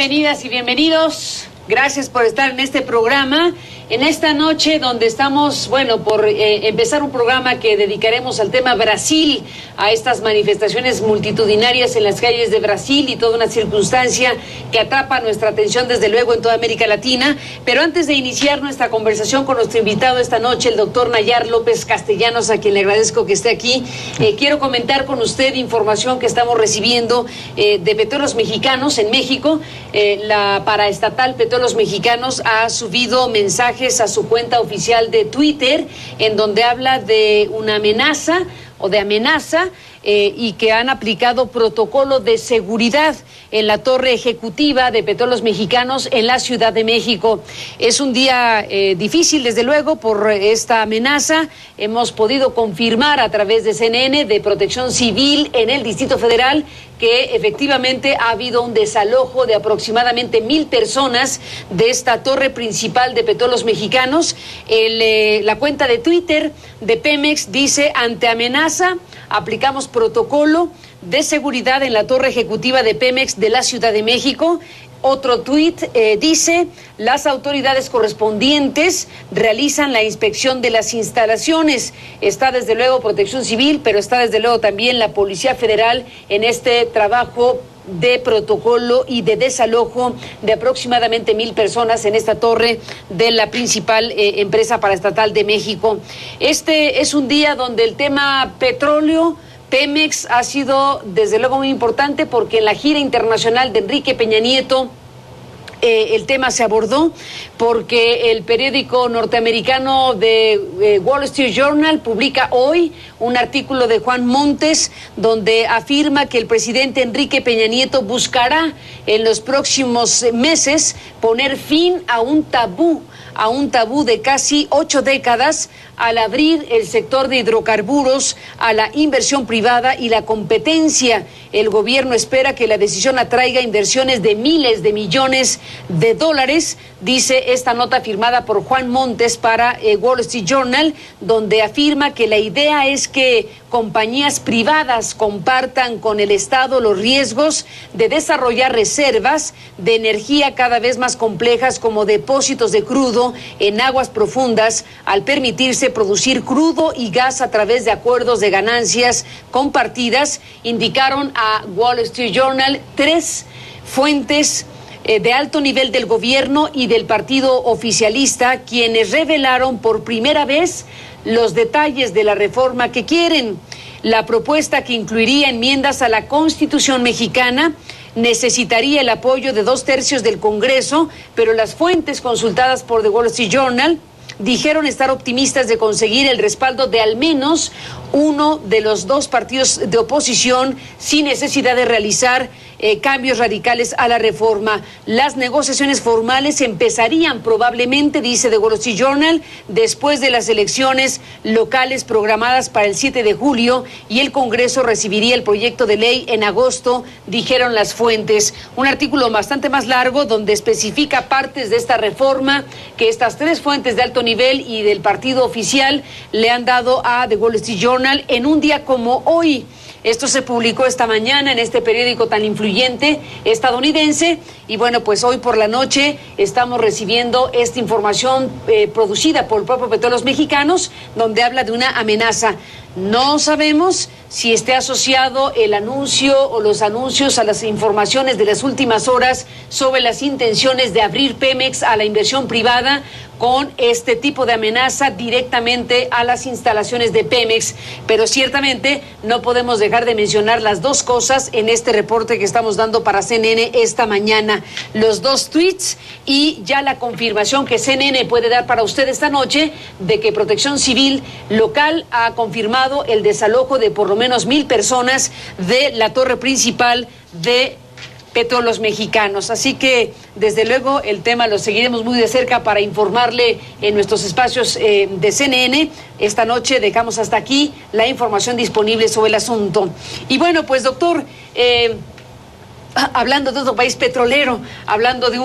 Bienvenidas y bienvenidos. Gracias por estar en este programa, en esta noche donde estamos, por empezar un programa que dedicaremos al tema Brasil, a estas manifestaciones multitudinarias en las calles de Brasil y toda una circunstancia que atrapa nuestra atención desde luego en toda América Latina. Pero antes de iniciar nuestra conversación con nuestro invitado esta noche, el doctor Nayar López Castellanos, a quien le agradezco que esté aquí, quiero comentar con usted información que estamos recibiendo de Petróleos Mexicanos en México. La paraestatal Petróleos Mexicanos ha subido mensajes a su cuenta oficial de Twitter en donde habla de una amenaza y que han aplicado protocolo de seguridad en la torre ejecutiva de Petróleos Mexicanos en la Ciudad de México. Es un día difícil, desde luego, por esta amenaza. Hemos podido confirmar a través de CNN, de Protección Civil en el Distrito Federal, que efectivamente ha habido un desalojo de aproximadamente 1,000 personas de esta torre principal de Petróleos Mexicanos. La cuenta de Twitter de Pemex dice: ante amenaza, aplicamos protocolo de seguridad en la torre ejecutiva de Pemex de la Ciudad de México. Otro tuit dice: las autoridades correspondientes realizan la inspección de las instalaciones. Está desde luego Protección Civil, pero está desde luego también la Policía Federal en este trabajo de protocolo y de desalojo de aproximadamente 1,000 personas en esta torre de la principal empresa paraestatal de México. Este es un día donde el tema petróleo, Pemex, ha sido desde luego muy importante, porque en la gira internacional de Enrique Peña Nieto el tema se abordó, porque el periódico norteamericano de Wall Street Journal publica hoy un artículo de Juan Montes donde afirma que el presidente Enrique Peña Nieto buscará en los próximos meses poner fin a un tabú de casi 8 décadas al abrir el sector de hidrocarburos a la inversión privada y la competencia. El gobierno espera que la decisión atraiga inversiones de miles de millones de dólares, dice esta nota firmada por Juan Montes para Wall Street Journal, donde afirma que la idea es que compañías privadas compartan con el Estado los riesgos de desarrollar reservas de energía cada vez más complejas, como depósitos de crudo en aguas profundas, al permitirse producir crudo y gas a través de acuerdos de ganancias compartidas. Indicaron a Wall Street Journal 3 fuentes de alto nivel del gobierno y del partido oficialista, quienes revelaron por primera vez los detalles de la reforma que quieren. La propuesta, que incluiría enmiendas a la Constitución mexicana, necesitaría el apoyo de 2/3 del Congreso, pero las fuentes consultadas por The Wall Street Journal dijeron estar optimistas de conseguir el respaldo de al menos uno de los 2 partidos de oposición, sin necesidad de realizar cambios radicales a la reforma. Las negociaciones formales empezarían probablemente, dice The Wall Street Journal, después de las elecciones locales programadas para el 7 de julio, y el Congreso recibiría el proyecto de ley en agosto, dijeron las fuentes. Un artículo bastante más largo donde especifica partes de esta reforma que estas 3 fuentes de alto nivel y del partido oficial le han dado a The Wall Street Journal en un día como hoy. Esto se publicó esta mañana en este periódico tan influyente estadounidense, y pues hoy por la noche estamos recibiendo esta información producida por el propio Petróleos Mexicanos, donde habla de una amenaza. No sabemos si esté asociado el anuncio o los anuncios a las informaciones de las últimas horas sobre las intenciones de abrir Pemex a la inversión privada, con este tipo de amenaza directamente a las instalaciones de Pemex. Pero ciertamente no podemos dejar de mencionar las 2 cosas en este reporte que estamos dando para CNN esta mañana. Los 2 tweets y ya la confirmación que CNN puede dar para usted esta noche de que Protección Civil local ha confirmado el desalojo de por lo menos 1,000 personas de la torre principal de Petróleos Mexicanos. Así que, desde luego, el tema lo seguiremos muy de cerca para informarle en nuestros espacios de CNN. Esta noche dejamos hasta aquí la información disponible sobre el asunto. Y doctor, hablando de otro país petrolero, hablando de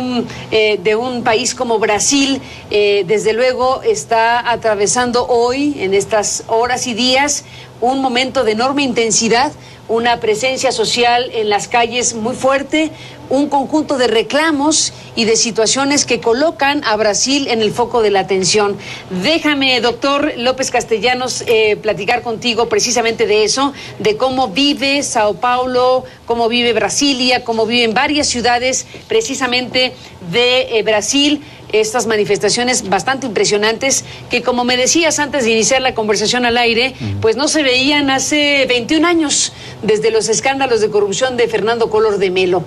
un país como Brasil, desde luego está atravesando hoy, en estas horas y días, un momento de enorme intensidad, una presencia social en las calles muy fuerte, un conjunto de reclamos y de situaciones que colocan a Brasil en el foco de la atención. Déjame, doctor López Castellanos, platicar contigo precisamente de eso, de cómo vive Sao Paulo, cómo vive Brasilia, cómo viven varias ciudades precisamente de Brasil, estas manifestaciones bastante impresionantes que, como me decías antes de iniciar la conversación al aire, pues no se veían hace 21 años desde los escándalos de corrupción de Fernando Collor de Mello.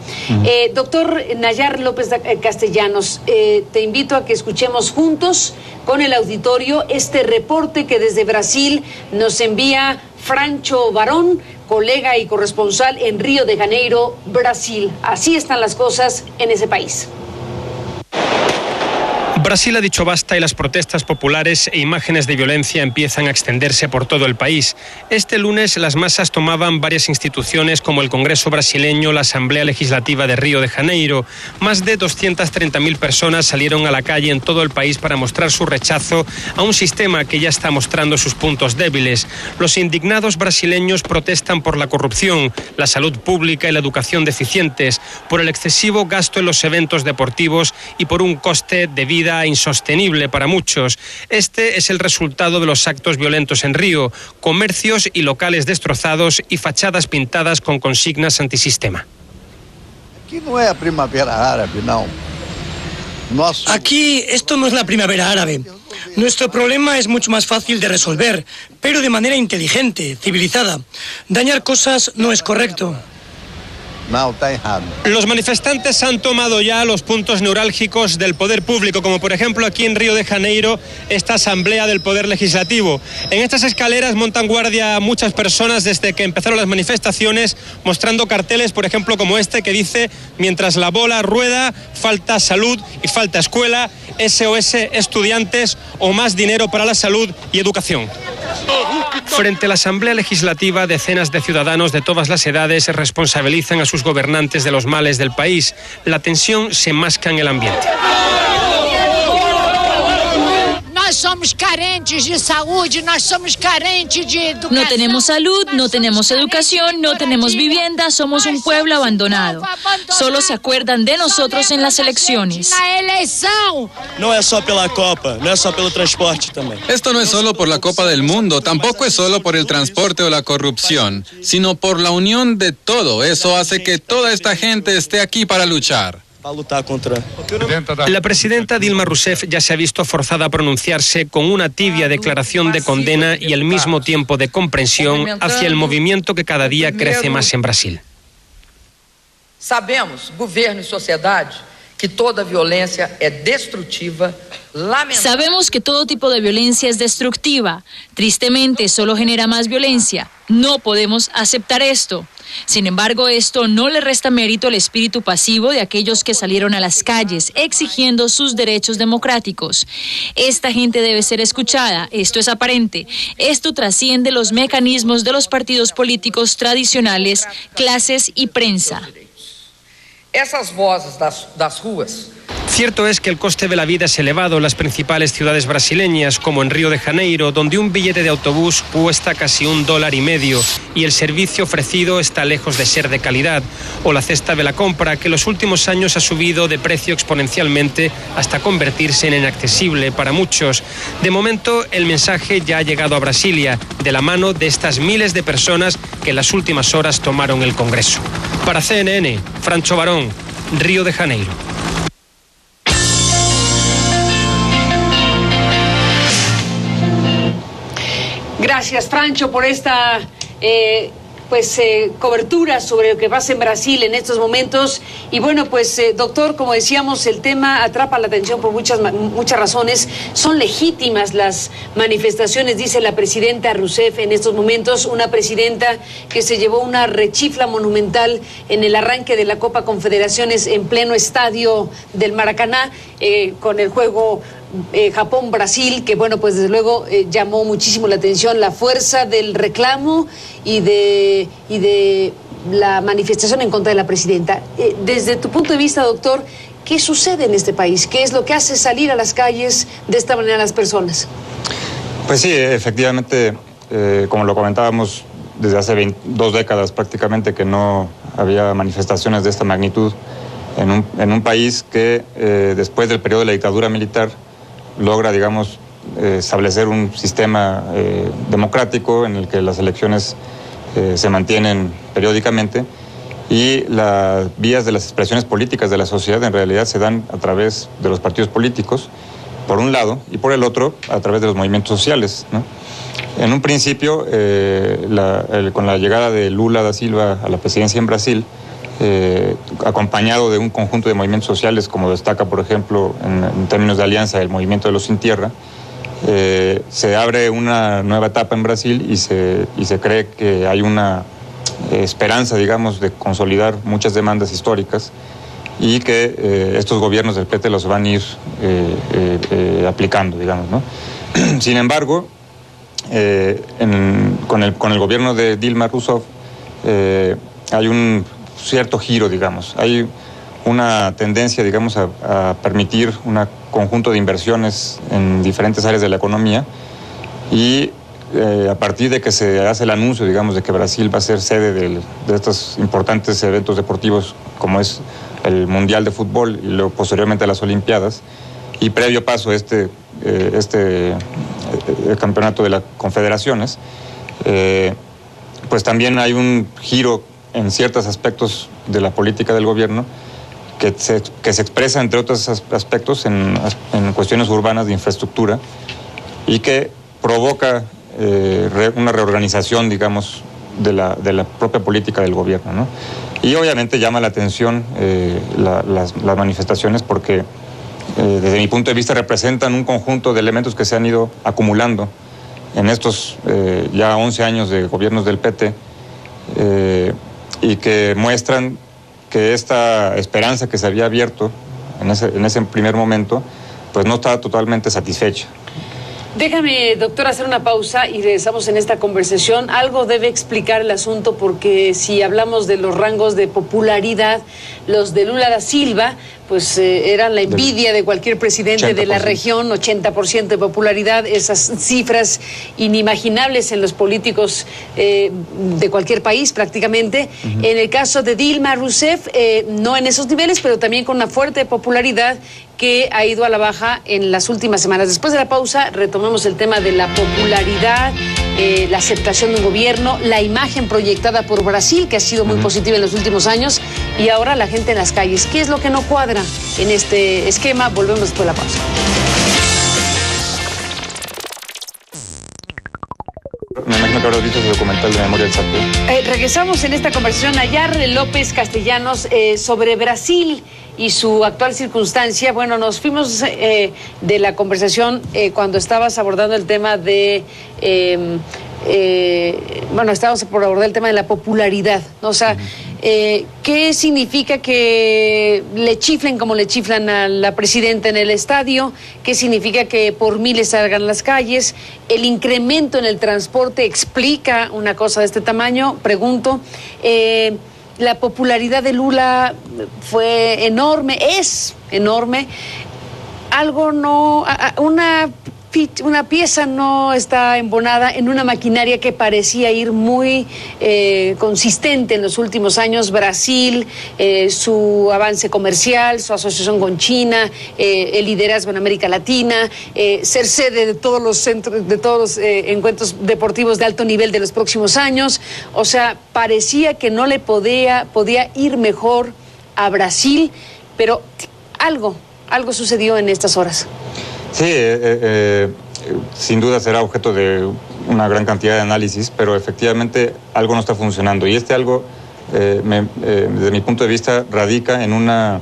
Doctor Nayar López Castellanos, te invito a que escuchemos juntos con el auditorio este reporte que desde Brasil nos envía Francho Barón, colega y corresponsal en Río de Janeiro, Brasil. Así están las cosas en ese país. Brasil ha dicho basta y las protestas populares e imágenes de violencia empiezan a extenderse por todo el país. Este lunes las masas tomaban varias instituciones como el Congreso brasileño, la Asamblea Legislativa de Río de Janeiro. Más de 230.000 personas salieron a la calle en todo el país para mostrar su rechazo a un sistema que ya está mostrando sus puntos débiles. Los indignados brasileños protestan por la corrupción, la salud pública y la educación deficientes, por el excesivo gasto en los eventos deportivos y por un coste de vida insostenible para muchos. Este es el resultado de los actos violentos en Río: comercios y locales destrozados y fachadas pintadas con consignas antisistema. Aquí no es la primavera árabe, no. Aquí esto no es la primavera árabe. Nuestro problema es mucho más fácil de resolver, pero de manera inteligente, civilizada. Dañar cosas no es correcto. No, está errado. Los manifestantes han tomado ya los puntos neurálgicos del poder público, como por ejemplo aquí en Río de Janeiro, esta Asamblea del Poder Legislativo. En estas escaleras montan guardia muchas personas desde que empezaron las manifestaciones, mostrando carteles, por ejemplo, como este que dice: mientras la bola rueda, falta salud y falta escuela, SOS estudiantes o más dinero para la salud y educación. Frente a la Asamblea Legislativa, decenas de ciudadanos de todas las edades responsabilizan a sus gobernantes de los males del país. La tensión se enmasca en el ambiente. Somos carentes de salud, somos carentes de educación. No tenemos salud, no tenemos educación, no tenemos vivienda, somos un pueblo abandonado. Solo se acuerdan de nosotros en las elecciones. No es solo por la Copa, no es solo por el transporte también. Esto no es solo por la Copa del Mundo, tampoco es solo por el transporte o la corrupción, sino por la unión de todo. Eso hace que toda esta gente esté aquí para luchar. La presidenta Dilma Rousseff ya se ha visto forzada a pronunciarse con una tibia declaración de condena y al mismo tiempo de comprensión hacia el movimiento que cada día crece más en Brasil. Sabemos, governo y sociedad, que toda violencia es destructiva. Sabemos que todo tipo de violencia es destructiva. Tristemente, solo genera más violencia. No podemos aceptar esto. Sin embargo, esto no le resta mérito al espíritu pasivo de aquellos que salieron a las calles exigiendo sus derechos democráticos. Esta gente debe ser escuchada, esto es aparente. Esto trasciende los mecanismos de los partidos políticos tradicionales, clases y prensa. Esas voces das ruas. Cierto es que el coste de la vida es elevado en las principales ciudades brasileñas, como en Río de Janeiro, donde un billete de autobús cuesta casi $1.50 y el servicio ofrecido está lejos de ser de calidad, o la cesta de la compra, que en los últimos años ha subido de precio exponencialmente hasta convertirse en inaccesible para muchos. De momento, el mensaje ya ha llegado a Brasilia, de la mano de estas miles de personas que en las últimas horas tomaron el Congreso. Para CNN, Francho Barón, Río de Janeiro. Gracias, Francho, por esta cobertura sobre lo que pasa en Brasil en estos momentos. Y bueno, doctor, como decíamos, el tema atrapa la atención por muchas razones. Son legítimas las manifestaciones, dice la presidenta Rousseff en estos momentos, una presidenta que se llevó una rechifla monumental en el arranque de la Copa Confederaciones en pleno estadio del Maracaná, con el juego Japón-Brasil, que bueno, pues desde luego llamó muchísimo la atención la fuerza del reclamo y de la manifestación en contra de la presidenta. Desde tu punto de vista, doctor, ¿qué sucede en este país? ¿Qué es lo que hace salir a las calles de esta manera a las personas? Pues sí, efectivamente, como lo comentábamos, desde hace 2 décadas prácticamente que no había manifestaciones de esta magnitud en un país que después del periodo de la dictadura militar logra, digamos, establecer un sistema democrático en el que las elecciones se mantienen periódicamente y las vías de las expresiones políticas de la sociedad en realidad se dan a través de los partidos políticos, por un lado, y por el otro, a través de los movimientos sociales, ¿no? En un principio, con la llegada de Lula da Silva a la presidencia en Brasil, acompañado de un conjunto de movimientos sociales, como destaca, por ejemplo, en términos de alianza, el movimiento de los Sin Tierra, se abre una nueva etapa en Brasil y se cree que hay una esperanza, digamos, de consolidar muchas demandas históricas y que estos gobiernos del PT los van a ir aplicando, digamos, ¿no? Sin embargo, con el gobierno de Dilma Rousseff hay un cierto giro, digamos. Hay una tendencia, digamos, a permitir un conjunto de inversiones en diferentes áreas de la economía y a partir de que se hace el anuncio, digamos, de que Brasil va a ser sede de estos importantes eventos deportivos como es el Mundial de Fútbol y luego posteriormente las Olimpiadas, y previo paso el campeonato de las confederaciones, pues también hay un giro en ciertos aspectos de la política del gobierno que se expresa, entre otros aspectos, en cuestiones urbanas de infraestructura y que provoca una reorganización, digamos, de la propia política del gobierno, ¿no? Y obviamente llama la atención las manifestaciones porque desde mi punto de vista representan un conjunto de elementos que se han ido acumulando en estos ya 11 años de gobiernos del PT y que muestran que esta esperanza que se había abierto en ese primer momento pues no estaba totalmente satisfecha. Déjame, doctor, hacer una pausa y regresamos en esta conversación. Algo debe explicar el asunto porque si hablamos de los rangos de popularidad, los de Lula da Silva, pues eran la envidia de cualquier presidente 80%. De la región, 80% de popularidad, esas cifras inimaginables en los políticos de cualquier país prácticamente. En el caso de Dilma Rousseff, no en esos niveles, pero también con una fuerte popularidad que ha ido a la baja en las últimas semanas. Después de la pausa retomamos el tema de la popularidad, la aceptación de un gobierno, la imagen proyectada por Brasil, que ha sido muy positiva en los últimos años, y ahora la gente en las calles. ¿Qué es lo que no cuadra en este esquema? Volvemos después de la pausa. Me imagino que habrás visto ese documental de Memoria del Saqueo. Regresamos en esta conversación a Yarre López Castellanos sobre Brasil y su actual circunstancia. Bueno, nos fuimos de la conversación cuando estabas abordando el tema de... estábamos por abordar el tema de la popularidad, ¿no? O sea, ¿qué significa que le chiflen como le chiflan a la presidenta en el estadio? ¿Qué significa que por miles salgan a las calles? ¿El incremento en el transporte explica una cosa de este tamaño? Pregunto. La popularidad de Lula fue enorme, es enorme. Algo no... Una pieza no está embonada en una maquinaria que parecía ir muy consistente en los últimos años. Brasil, su avance comercial, su asociación con China, el liderazgo en América Latina, ser sede de todos los centros, de todos los encuentros deportivos de alto nivel de los próximos años. O sea, parecía que no le podía ir mejor a Brasil, pero algo sucedió en estas horas. Sí, sin duda será objeto de una gran cantidad de análisis, pero efectivamente algo no está funcionando. Y algo, desde mi punto de vista, radica en una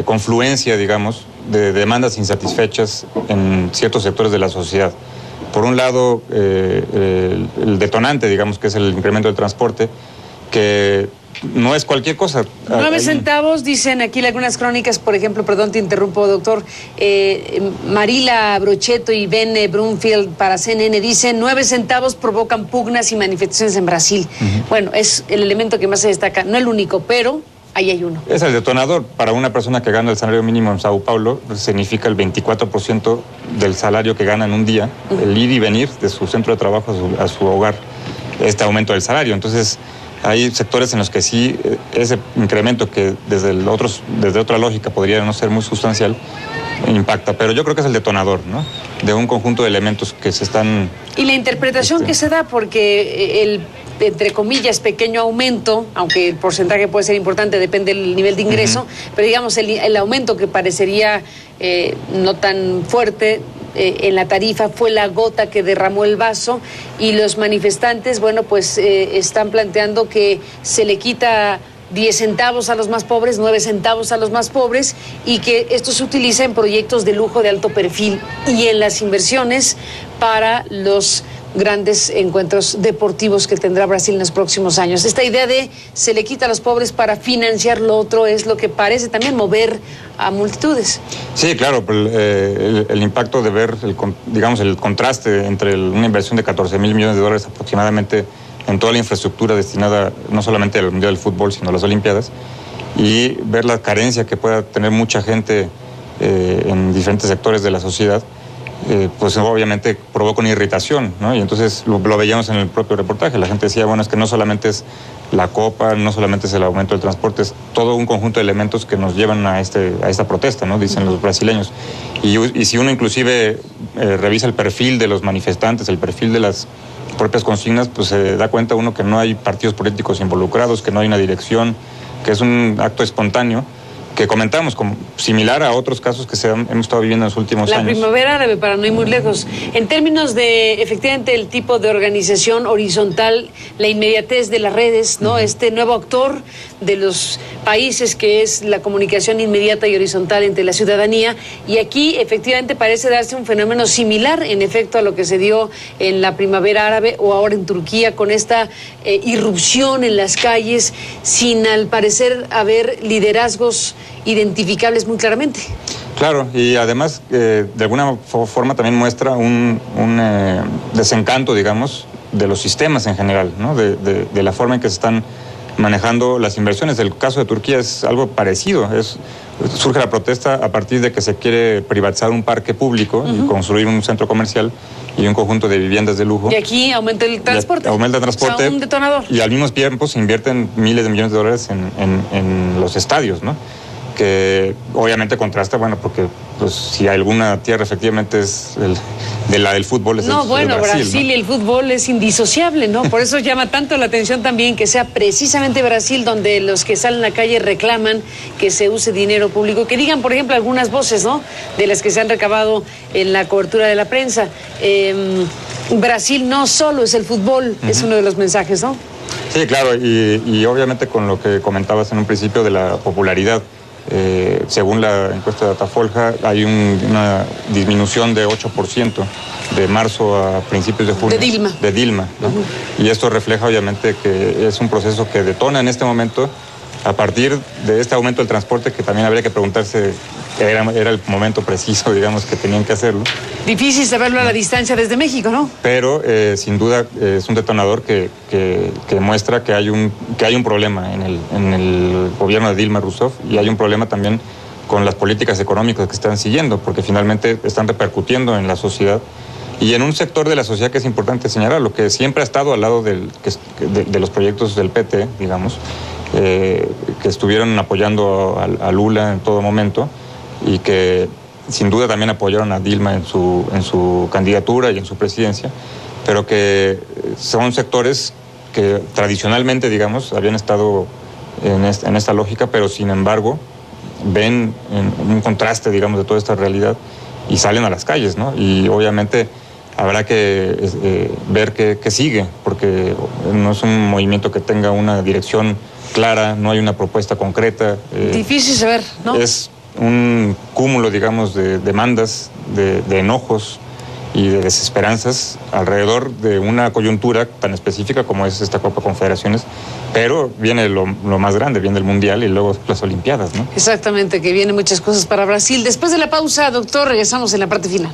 confluencia, digamos, de demandas insatisfechas en ciertos sectores de la sociedad. Por un lado, el detonante, digamos, que es el incremento del transporte, que no es cualquier cosa. 9 centavos, dicen aquí algunas crónicas, por ejemplo, perdón, te interrumpo, doctor, Marila Brocheto y Ben Brunfield para CNN dicen 9 centavos provocan pugnas y manifestaciones en Brasil. Bueno, es el elemento que más se destaca, no el único, pero ahí hay uno. Es el detonador. Para una persona que gana el salario mínimo en Sao Paulo, significa el 24% del salario que gana en un día, el ir y venir de su centro de trabajo a su hogar, este aumento del salario. Entonces, Hay sectores en los que sí ese incremento que desde otra lógica podría no ser muy sustancial, impacta, pero yo creo que es el detonador, ¿no? De un conjunto de elementos que se están... Y la interpretación que se da, porque el, entre comillas, pequeño aumento, aunque el porcentaje puede ser importante, depende del nivel de ingreso, pero digamos el aumento que parecería no tan fuerte en la tarifa fue la gota que derramó el vaso, y los manifestantes, bueno, pues están planteando que se le quita 10 centavos a los más pobres, 9 centavos a los más pobres, y que esto se utiliza en proyectos de lujo de alto perfil y en las inversiones para los grandes encuentros deportivos que tendrá Brasil en los próximos años. Esta idea de se le quita a los pobres para financiar lo otro es lo que parece también mover a multitudes. Sí, claro, el impacto de ver, el contraste entre una inversión de 14,000 millones de dólares aproximadamente en toda la infraestructura destinada no solamente al Mundial del Fútbol, sino a las Olimpiadas, y ver la carencia que pueda tener mucha gente en diferentes sectores de la sociedad, pues obviamente provoca una irritación, ¿no? Y entonces lo veíamos en el propio reportaje. La gente decía, bueno, es que no solamente es la copa, no solamente es el aumento del transporte, es todo un conjunto de elementos que nos llevan a esta protesta, ¿no? Dicen los brasileños. Y si uno inclusive revisa el perfil de los manifestantes, el perfil de las propias consignas, pues se da cuenta uno que no hay partidos políticos involucrados, que no hay una dirección, que es un acto espontáneo, que comentamos, como similar a otros casos que hemos estado viviendo en los últimos años. La primavera árabe, para no ir muy lejos. En términos de, efectivamente, el tipo de organización horizontal, la inmediatez de las redes, ¿no? Este nuevo actor de los países que es la comunicación inmediata y horizontal entre la ciudadanía, y aquí efectivamente parece darse un fenómeno similar, en efecto, a lo que se dio en la primavera árabe o ahora en Turquía, con esta irrupción en las calles, sin al parecer haber liderazgos identificables muy claramente. Claro, y además de alguna forma también muestra un desencanto, digamos, de los sistemas en general, ¿no? De la forma en que se están manejando las inversiones. El caso de Turquía es algo parecido. Surge la protesta a partir de que se quiere privatizar un parque público y construir un centro comercial y un conjunto de viviendas de lujo. Y aquí aumenta el transporte. Aumenta el transporte. O sea, un detonador. Y al mismo tiempo se invierten miles de millones de dólares en los estadios, ¿no? Que obviamente contrasta, bueno, porque pues si alguna tierra efectivamente es la del fútbol, es no, el bueno, Brasil, ¿no? Y el fútbol es indisociable, ¿no? Por eso llama tanto la atención también que sea precisamente Brasil donde los que salen a la calle reclaman que se use dinero público, que digan, por ejemplo, algunas voces, ¿no? De las que se han recabado en la cobertura de la prensa. Brasil no solo es el fútbol, es uno de los mensajes, ¿no? Sí, claro, y obviamente con lo que comentabas en un principio de la popularidad. Según la encuesta de Datafolha, hay una disminución de 8% de marzo a principios de junio. De Dilma, ¿no? Y esto refleja obviamente que es un proceso que detona en este momento a partir de este aumento del transporte, que también habría que preguntarse, era el momento preciso, digamos, que tenían que hacerlo. Difícil saberlo a la distancia desde México, ¿no? Pero sin duda es un detonador que muestra que hay un problema en el gobierno de Dilma Rousseff, y hay un problema también con las políticas económicas que están siguiendo, porque finalmente están repercutiendo en la sociedad y en un sector de la sociedad que es importante señalar, lo que siempre ha estado al lado de los proyectos del PT, digamos, que estuvieron apoyando a Lula en todo momento, y que sin duda también apoyaron a Dilma en su candidatura y en su presidencia, pero que son sectores que tradicionalmente, digamos, habían estado en esta lógica, pero sin embargo ven un contraste, digamos, de toda esta realidad y salen a las calles, ¿no? Y obviamente habrá que ver qué sigue, porque no es un movimiento que tenga una dirección clara, no hay una propuesta concreta. Difícil saber, ¿no? Es un cúmulo, digamos, de demandas, de enojos y de desesperanzas alrededor de una coyuntura tan específica como es esta Copa Confederaciones, pero viene lo más grande, viene el Mundial y luego las Olimpiadas, ¿no? Exactamente, que vienen muchas cosas para Brasil. Después de la pausa, doctor, regresamos en la parte final.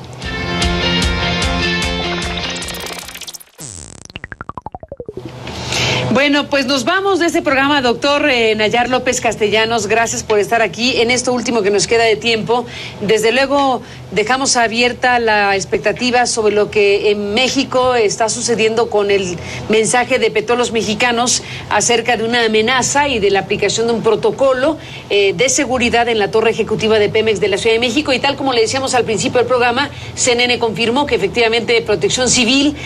Bueno, pues nos vamos de este programa, doctor Nayar López Castellanos. Gracias por estar aquí en esto último que nos queda de tiempo. Desde luego, dejamos abierta la expectativa sobre lo que en México está sucediendo con el mensaje de Petróleos Mexicanos acerca de una amenaza y de la aplicación de un protocolo de seguridad en la torre ejecutiva de Pemex de la Ciudad de México. Y tal como le decíamos al principio del programa, CNN confirmó que efectivamente Protección Civil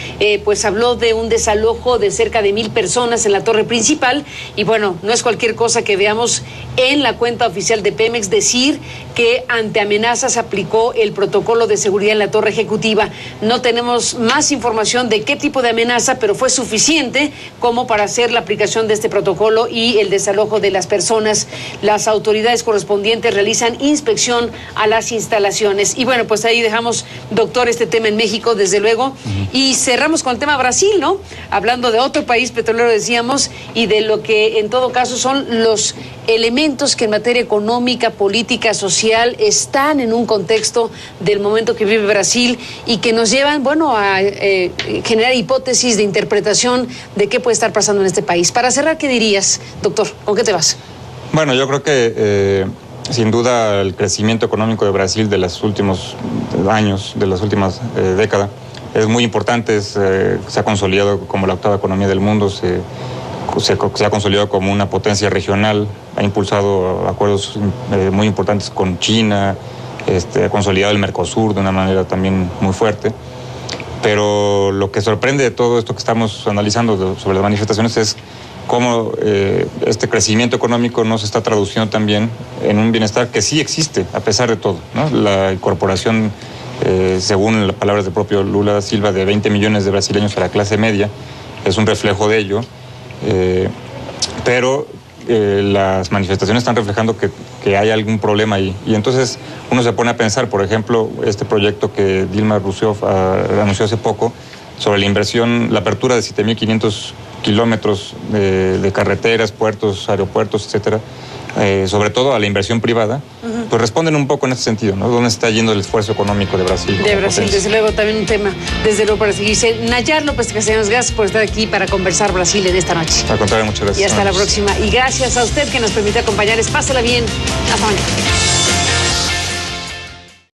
pues habló de un desalojo de cerca de 1,000 personas en la torre principal. Y bueno, no es cualquier cosa que veamos en la cuenta oficial de Pemex decir que ante amenazas aplicó el protocolo de seguridad en la torre ejecutiva. No tenemos más información de qué tipo de amenaza, pero fue suficiente como para hacer la aplicación de este protocolo y el desalojo de las personas. Las autoridades correspondientes realizan inspección a las instalaciones. Y bueno, pues ahí dejamos, doctor, este tema en México, desde luego. Y cerramos con el tema Brasil, ¿no? Hablando de otro país petrolero, decíamos, y de lo que en todo caso son los elementos que en materia económica, política, social están en un contexto del momento que vive Brasil y que nos llevan, bueno, a generar hipótesis de interpretación de qué puede estar pasando en este país. Para cerrar, ¿qué dirías, doctor? ¿Con qué te vas? Bueno, yo creo que sin duda el crecimiento económico de Brasil de los últimos años, de las últimas décadas, es muy importante. Se ha consolidado como la octava economía del mundo, se ha consolidado como una potencia regional, ha impulsado acuerdos muy importantes con China, ha consolidado el Mercosur de una manera también muy fuerte. Pero lo que sorprende de todo esto que estamos analizando sobre las manifestaciones es cómo este crecimiento económico no se está traduciendo también en un bienestar que sí existe, a pesar de todo, ¿no? La incorporación, según las palabras del propio Lula da Silva, de 20 millones de brasileños a la clase media, es un reflejo de ello. Pero las manifestaciones están reflejando que hay algún problema ahí. Y entonces uno se pone a pensar, por ejemplo, este proyecto que Dilma Rousseff anunció hace poco sobre la inversión, la apertura de 7.500 kilómetros de carreteras, puertos, aeropuertos, etcétera, sobre todo a la inversión privada, pues responden un poco en este sentido, ¿no? ¿Dónde está yendo el esfuerzo económico de Brasil? De Brasil, potencia. Desde luego, también un tema, desde luego, para seguirse. Nayar López Castellanos, gracias por estar aquí para conversar Brasil en esta noche. Al contrario, muchas gracias. Y hasta la próxima. Y gracias a usted que nos permite acompañarles. Pásela bien. Hasta mañana.